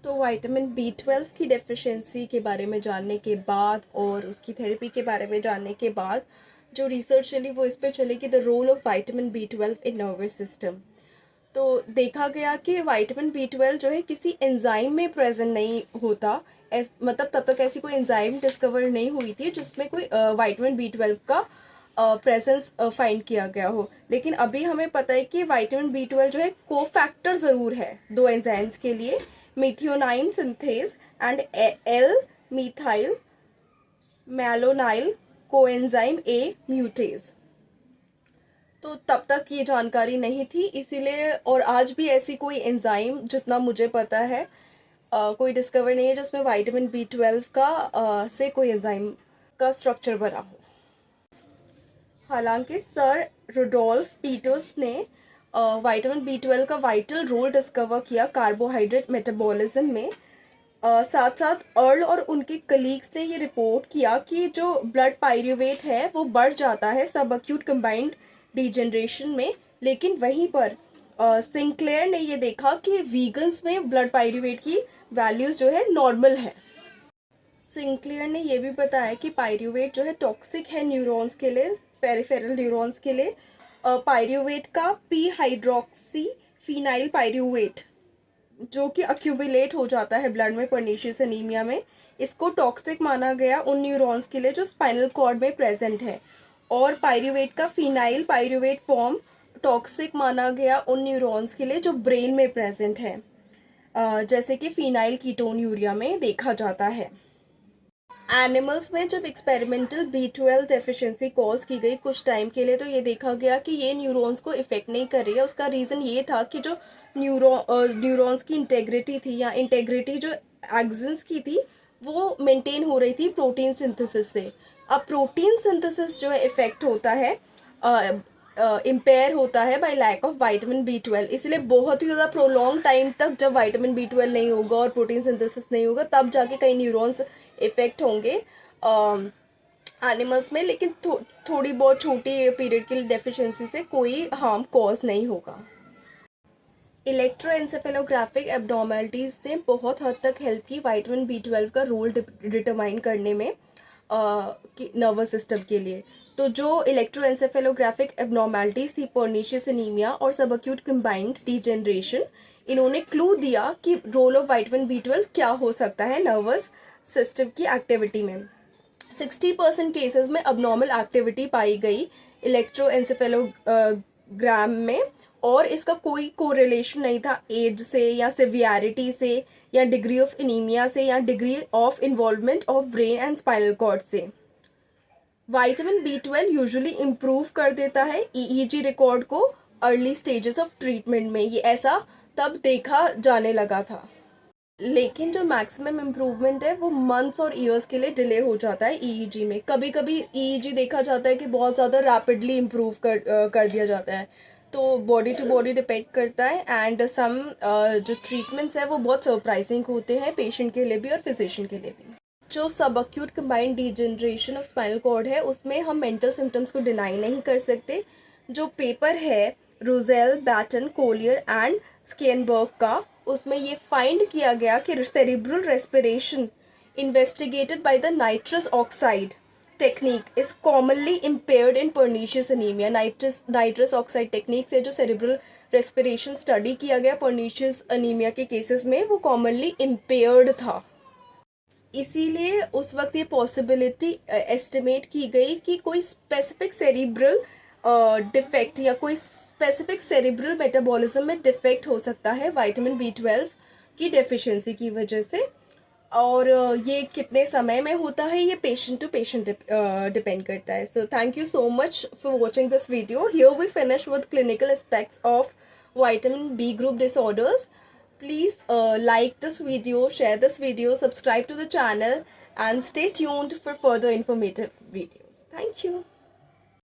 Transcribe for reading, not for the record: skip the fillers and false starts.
तो vitamin B12 की deficiency के बारे में जानने के बाद और उसकी थेरेपी के बारे में जानने के बाद जो रिसर्च चली वो इस पे चली कि the role of vitamin B12 in nervous system. तो देखा गया कि विटामिन B12 जो है किसी एंजाइम में प्रेजेंट नहीं होता। मतलब तब तक ऐसी कोई एंजाइम डिस्कवर नहीं हुई थी जिसमें कोई विटामिन B12 का प्रेजेंस फाइंड किया गया हो। लेकिन अभी हमें पता है कि विटामिन B12 जो है कोफैक्टर ज़रूर है दो एंजाइम्स के लिए, methionine synthase and L methyl malonyl coenzyme A mutase. तो तब तक ये जानकारी नहीं थी, इसीलिए और आज भी ऐसी कोई एंजाइम जितना मुझे पता है कोई डिस्कवर नहीं है जिसमें विटामिन B12 का से कोई एंजाइम का स्ट्रक्चर बना हो। हालांकि सर रुडोल्फ पीटर्स ने विटामिन B12 का वाइटल रोल डिस्कवर किया कार्बोहाइड्रेट मेटाबॉलिज्म में। साथ साथ अर्ल और उनके कलीग्स ने ये रिपोर्ट किया कि जो ब्लड पायरुवेट है वो बढ़ जाता है सब एक्यूट कंबाइंड डिजेनरेशन में। लेकिन वहीं पर सिंक्लेयर ने ये देखा कि वीगन्स में ब्लड पायरुवेट की वैल्यूज़ जो है नॉर्मल है। सिंक्लेयर ने यह भी बताया कि पायरुवेट जो है टॉक्सिक है न्यूरॉन्स के लिए, पेरिफेरल न्यूरॉन्स के लिए। पायरुवेट का पी हाइड्रोक्सी फिनाइल पायरुवेट जो कि अक्यूमुलेट हो जाता है ब्लड में पर्नीशियस एनीमिया में, इसको टॉक्सिक माना गया उन न्यूरॉन्स के लिए जो स्पाइनल कॉर्ड में प्रेजेंट है। और पायरुवेट का फिनाइल पायरुवेट फॉर्म टॉक्सिक माना गया उन न्यूरॉन्स के लिए जो ब्रेन में प्रेजेंट है, जैसे कि फिनाइल कीटोन यूरिया में देखा जाता है। एनिमल्स में जब एक्सपेरिमेंटल B12 डेफिशिएंसी कॉज की गई कुछ टाइम के लिए, तो ये देखा गया कि ये न्यूरॉन्स को इफेक्ट नहीं कर रही है। उसका रीज़न ये था कि जो न्यूरॉन्स की इंटेग्रिटी थी या इंटेग्रिटी जो एक्सन्स की थी वो मेंटेन हो रही थी प्रोटीन सिंथेसिस से। अब प्रोटीन सिंथेसिस जो है इफेक्ट होता है, इम्पेयर होता है bye lack of vitamin B12। इसलिए बहुत ही ज़्यादा प्रोलॉन्ग टाइम तक जब विटामिन B12 नहीं होगा और प्रोटीन सिंथेसिस नहीं होगा तब जाके कई न्यूरॉन्स इफेक्ट होंगे एनिमल्स में। लेकिन थोड़ी बहुत छोटी पीरियड की डेफिशिएंसी से कोई हार्म कॉज नहीं होगा। इलेक्ट्रोएंसेफेलोग्राफिक एब्नॉर्मलिटीज़ ने बहुत हद तक हेल्प की विटामिन B12 का रोल डिटरमाइन करने में नर्वस सिस्टम के लिए। तो जो इलेक्ट्रोएंसेफेलोग्राफिक एब्नॉर्मलिटीज़ थी पर्नीशियस एनीमिया और सबअक्यूट कंबाइंड डिजेनरेशन, इन्होंने क्लू दिया कि रोल ऑफ विटामिन B12 क्या हो सकता है नर्वस सिस्टम की एक्टिविटी में। 60% केसेस में अबनॉर्मल एक्टिविटी पाई गई इलेक्ट्रोएंसेफेलोग्राम में, और इसका कोई कोरिलेशन नहीं था एज से या सिवियरिटी से या डिग्री ऑफ एनीमिया से या degree of involvement of brain and spinal cord से। विटामिन B12 यूजुअली इम्प्रूव कर देता है EEG रिकॉर्ड को अर्ली स्टेजेस ऑफ ट्रीटमेंट में। ये ऐसा तब देखा जाने लगा था, लेकिन जो मैक्सिमम इम्प्रूवमेंट है वो मंथ्स और ईयर्स के लिए डिले हो जाता है EEG में। कभी कभी EEG देखा जाता है कि बहुत ज़्यादा रैपिडली इम्प्रूव कर दिया जाता है, तो बॉडी टू बॉडी डिपेंड करता है। एंड सम जो ट्रीटमेंट्स हैं वो बहुत सरप्राइजिंग होते हैं पेशेंट के लिए भी और फिजिशियन के लिए भी। जो subacute combined degeneration of spinal cord है उसमें हम मेंटल सिम्टम्स को डिनाई नहीं कर सकते। जो पेपर है रोजेल, बैटन, कोलियर एंड स्केनबर्ग का, उसमें ये फाइंड किया गया कि cerebral respiration investigated by the nitrous oxide technique is commonly impaired in pernicious anaemia. Nitrous oxide technique से जो सेरिब्रल रेस्पिरेशन स्टडी किया गया पर्नीशियस एनीमिया के केसेस में वो कॉमनली इम्पेयर्ड था। इसीलिए उस वक्त ये पॉसिबिलिटी एस्टिमेट की गई कि कोई स्पेसिफिक सेरिब्रल डिफेक्ट या कोई स्पेसिफिक सेरिब्रल मेटाबॉलिज्म में डिफेक्ट हो सकता है विटामिन B12 की डेफिशिएंसी की वजह से। और ये कितने समय में होता है ये पेशेंट टू पेशेंट डिपेंड करता है। So thank you so much for watching this video. Here we finish with clinical aspects of vitamin B group disorders. Please like this video, share this video, subscribe to the channel and stay tuned for further informative videos. Thank you.